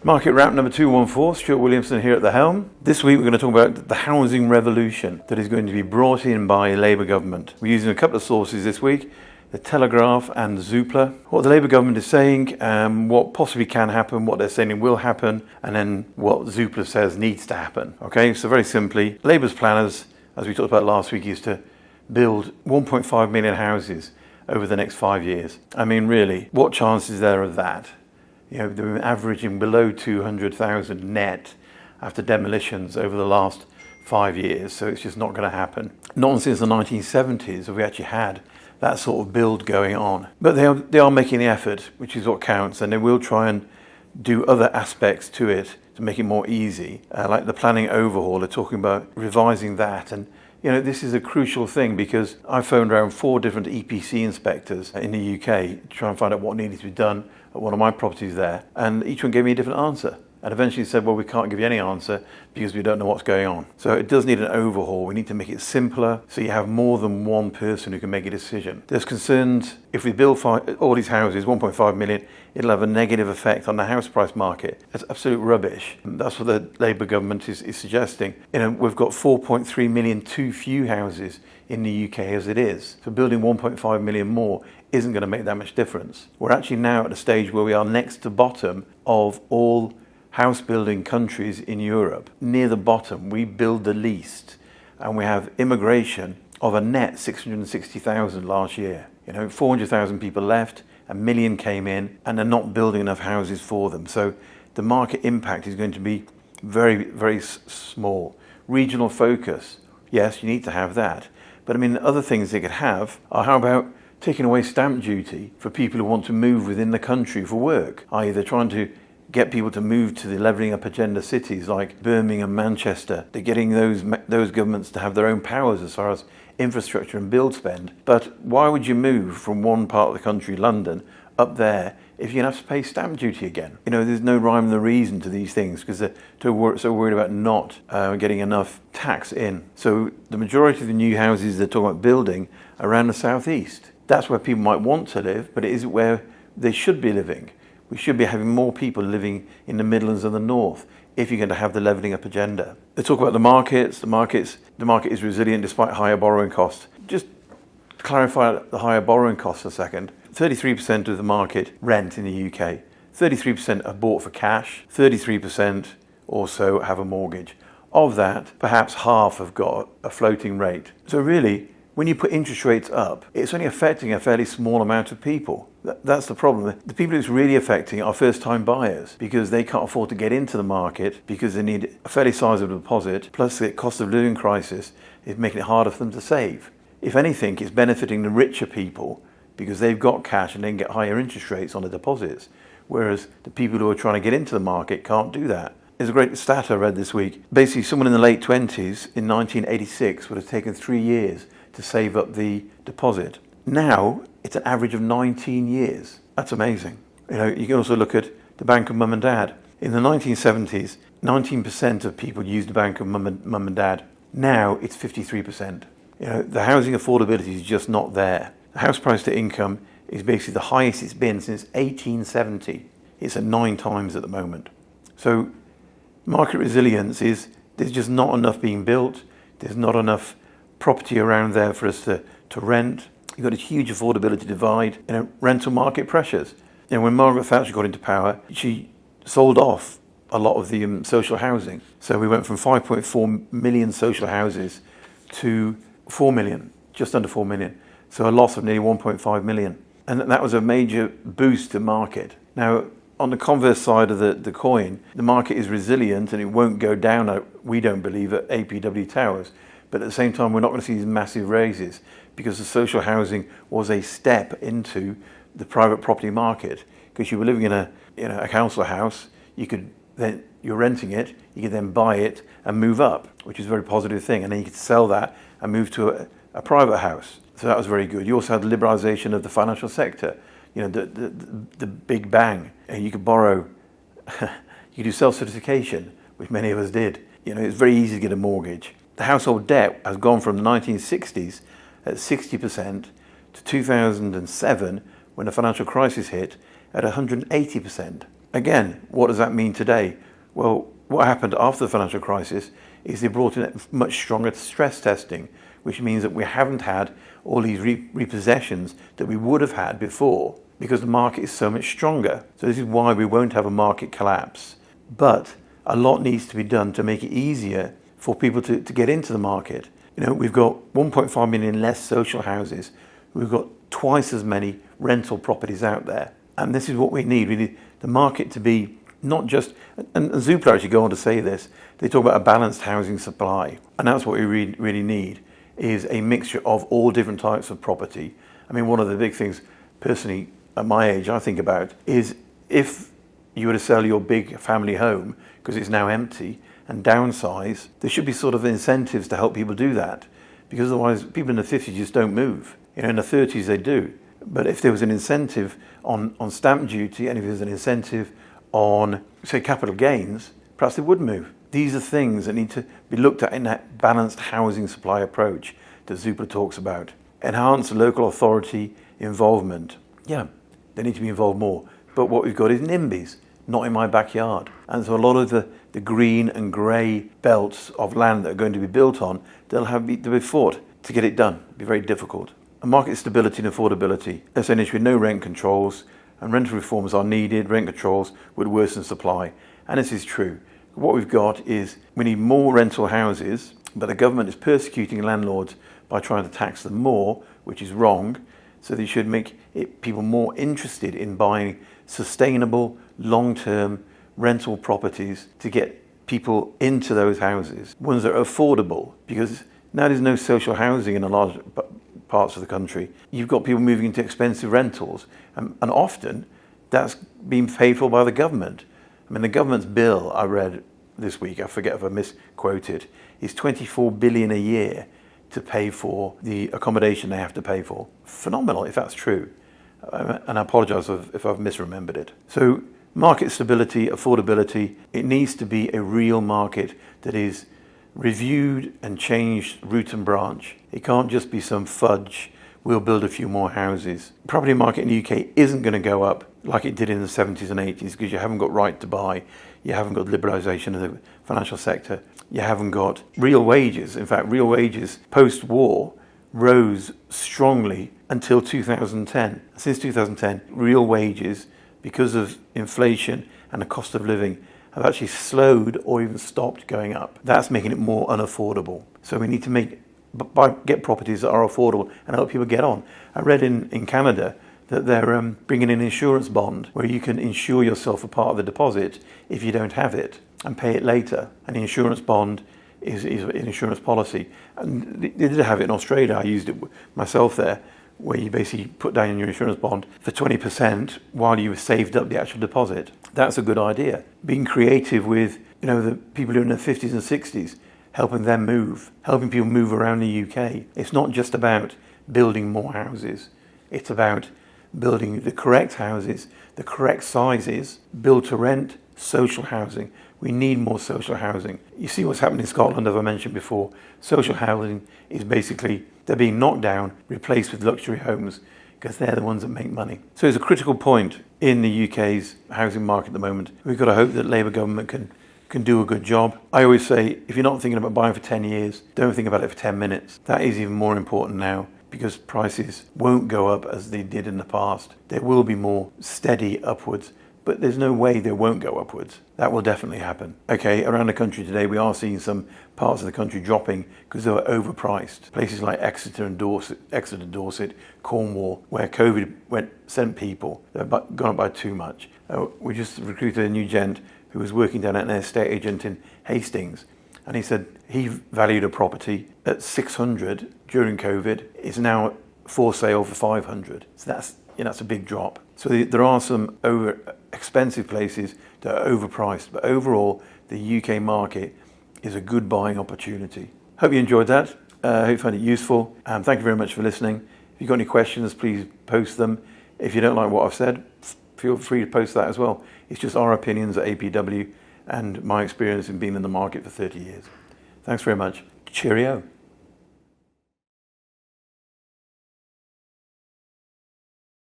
Market wrap number 214, Stuart Williamson here at the helm. This week we're going to talk about the housing revolution that is going to be brought in by Labour government. We're using a couple of sources this week, the Telegraph and Zoopla. What the Labour government is saying, what possibly can happen, what they're saying will happen, and then what Zoopla says needs to happen. Okay, so very simply, Labour's planners, as we talked about last week, is to build 1.5 million houses over the next 5 years. I mean, really, what chance is there of that? You know, they're averaging below 200,000 net after demolitions over the last 5 years, so it's just not going to happen. Not since the 1970s have we actually had that sort of build going on. But they are making the effort, which is what counts, and they will try and do other aspects to it to make it more easy, like the planning overhaul. They're talking about revising that, and you know, this is a crucial thing because I phoned around 4 different EPC inspectors in the UK to try and find out what needed to be done at one of my properties there, and each one gave me a different answer. And eventually said, well, we can't give you any answer because we don't know what's going on. So it does need an overhaul. We need to make it simpler so you have more than one person who can make a decision. There's concerns if we build all these houses, 1.5 million, it'll have a negative effect on the house price market. That's absolute rubbish. That's what the Labour government is suggesting. You know, we've got 4.3 million too few houses in the UK as it is. So building 1.5 million more isn't going to make that much difference. We're actually now at a stage where we are next to bottom of all house building countries in Europe. Near the bottom, we build the least, and we have immigration of a net 660,000 last year. You know, 400,000 people left, 1 million came in, and they're not building enough houses for them. So the market impact is going to be very, very small. Regional focus, yes, you need to have that. But I mean, other things they could have are, how about taking away stamp duty for people who want to move within the country for work, i.e. they're trying to get people to move to the levelling up agenda cities like Birmingham, Manchester. They're getting those governments to have their own powers as far as infrastructure and build spend. But why would you move from one part of the country, London, up there if you're going to have to pay stamp duty again? You know, there's no rhyme or reason to these things because they're so worried about not getting enough tax in. So the majority of the new houses they're talking about building are around the southeast. That's where people might want to live, but it isn't where they should be living. We should be having more people living in the Midlands and the North if you're going to have the levelling up agenda. They talk about the markets. The market is resilient despite higher borrowing costs. Just to clarify the higher borrowing costs a second. 33% of the market rent in the UK. 33% are bought for cash. 33% also have a mortgage. Of that, perhaps half have got a floating rate. So really, when you put interest rates up, it's only affecting a fairly small amount of people. That's the problem. The people it's really affecting are first-time buyers because they can't afford to get into the market because they need a fairly sizable deposit, plus the cost of living crisis is making it harder for them to save. If anything, it's benefiting the richer people because they've got cash and they can get higher interest rates on the deposits, whereas the people who are trying to get into the market can't do that. There's a great stat I read this week. Basically, someone in the late 20s in 1986 would have taken 3 years to save up the deposit. Now, it's an average of 19 years. That's amazing. You know, you can also look at the bank of mum and dad. In the 1970s, 19% of people used the bank of mum and dad. Now, it's 53%. You know, the housing affordability is just not there. The house price to income is basically the highest it's been since 1870. It's at 9 times at the moment. So, market resilience is, there's just not enough being built. There's not enough property around there for us to rent. You've got a huge affordability divide, you know, rental market pressures. You know, when Margaret Thatcher got into power, she sold off a lot of the social housing. So we went from 5.4 million social houses to 4 million, just under 4 million. So a loss of nearly 1.5 million. And that was a major boost to market. Now, on the converse side of the coin, the market is resilient and it won't go down, we don't believe, at APW Towers. But at the same time, we're not going to see these massive raises because the social housing was a step into the private property market. Because you were living in a council house, you're renting it, you could then buy it and move up, which is a very positive thing. And then you could sell that and move to a private house. So that was very good. You also had the liberalisation of the financial sector. You know, the big bang. You could borrow, you could do self-certification, which many of us did. You know, it's very easy to get a mortgage. The household debt has gone from the 1960s at 60% to 2007, when the financial crisis hit, at 180%. Again, what does that mean today? Well, what happened after the financial crisis is they brought in much stronger stress testing, which means that we haven't had all these repossessions that we would have had before because the market is so much stronger. So this is why we won't have a market collapse. But a lot needs to be done to make it easier for people to get into the market. We've got 1.5 million less social houses. We've got twice as many rental properties out there. And this is what we need. We need the market to be not just, and Zoopla actually go on to say this, they talk about a balanced housing supply. And that's what we really need, is a mixture of all different types of property. I mean, one of the big things, personally, at my age, I think about is if you were to sell your big family home because it's now empty and downsize, there should be sort of incentives to help people do that, because otherwise people in the 50s just don't move. In the 30s they do. But if there was an incentive on stamp duty, and if there was an incentive on, say, capital gains, perhaps they would move. These are things that need to be looked at in that balanced housing supply approach that Zoopla talks about. Enhance local authority involvement. Yeah, they need to be involved more. But what we've got is NIMBYs, not in my backyard. And so a lot of the green and grey belts of land that are going to be built on, they'll have to be fought to get it done. It'll be very difficult. And market stability and affordability. There's an issue with no rent controls, and rental reforms are needed. Rent controls would worsen supply. And this is true. What we've got is we need more rental houses, but the government is persecuting landlords by trying to tax them more, which is wrong. So they should make people more interested in buying sustainable, long-term rental properties to get people into those houses, ones that are affordable, because now there's no social housing in a large parts of the country. You've got people moving into expensive rentals, and often that's being paid for by the government. I mean, the government's bill I read this week, I forget if I misquoted, is 24 billion a year to pay for the accommodation they have to pay for. Phenomenal, if that's true. And I apologise if I've misremembered it. So market stability, affordability, it needs to be a real market that is reviewed and changed root and branch. It can't just be some fudge, we'll build a few more houses. The property market in the UK isn't going to go up like it did in the 70s and 80s because you haven't got right to buy, you haven't got liberalisation of the financial sector, you haven't got real wages. In fact, real wages post-war rose strongly until 2010. Since 2010, real wages, because of inflation and the cost of living, have actually slowed or even stopped going up. That's making it more unaffordable. So we need to get properties that are affordable and help people get on. I read in Canada that they're bringing in an insurance bond where you can insure yourself for part of the deposit if you don't have it and pay it later. And the insurance bond is an insurance policy. And they did have it in Australia. I used it myself there, where you basically put down your insurance bond for 20% while you saved up the actual deposit. That's a good idea. Being creative with the people who are in their 50s and 60s, helping them move, helping people move around the UK. It's not just about building more houses. It's about building the correct houses, the correct sizes, build to rent, social housing. We need more social housing. You see what's happening in Scotland, as I mentioned before. Social housing is basically, they're being knocked down, replaced with luxury homes, because they're the ones that make money. So it's a critical point in the UK's housing market at the moment. We've got to hope that Labour government can do a good job. I always say, if you're not thinking about buying for 10 years, don't think about it for 10 minutes. That is even more important now, because prices won't go up as they did in the past. There will be more steady upwards, but there's no way they won't go upwards. That will definitely happen. Okay, around the country today, we are seeing some parts of the country dropping because they were overpriced. Places like Exeter, Dorset, Cornwall, where COVID sent people, they've gone up by too much. We just recruited a new gent who was working down at an estate agent in Hastings, and he said he valued a property at 600 during COVID. It's now for sale for 500. So that's a big drop. So there are some expensive places that are overpriced, but overall the UK market is a good buying opportunity. Hope you enjoyed that. Hope you found it useful. Thank you very much for listening. If you've got any questions, please post them. If you don't like what I've said, feel free to post that as well. It's just our opinions at APW and my experience in being in the market for 30 years. Thanks very much. Cheerio.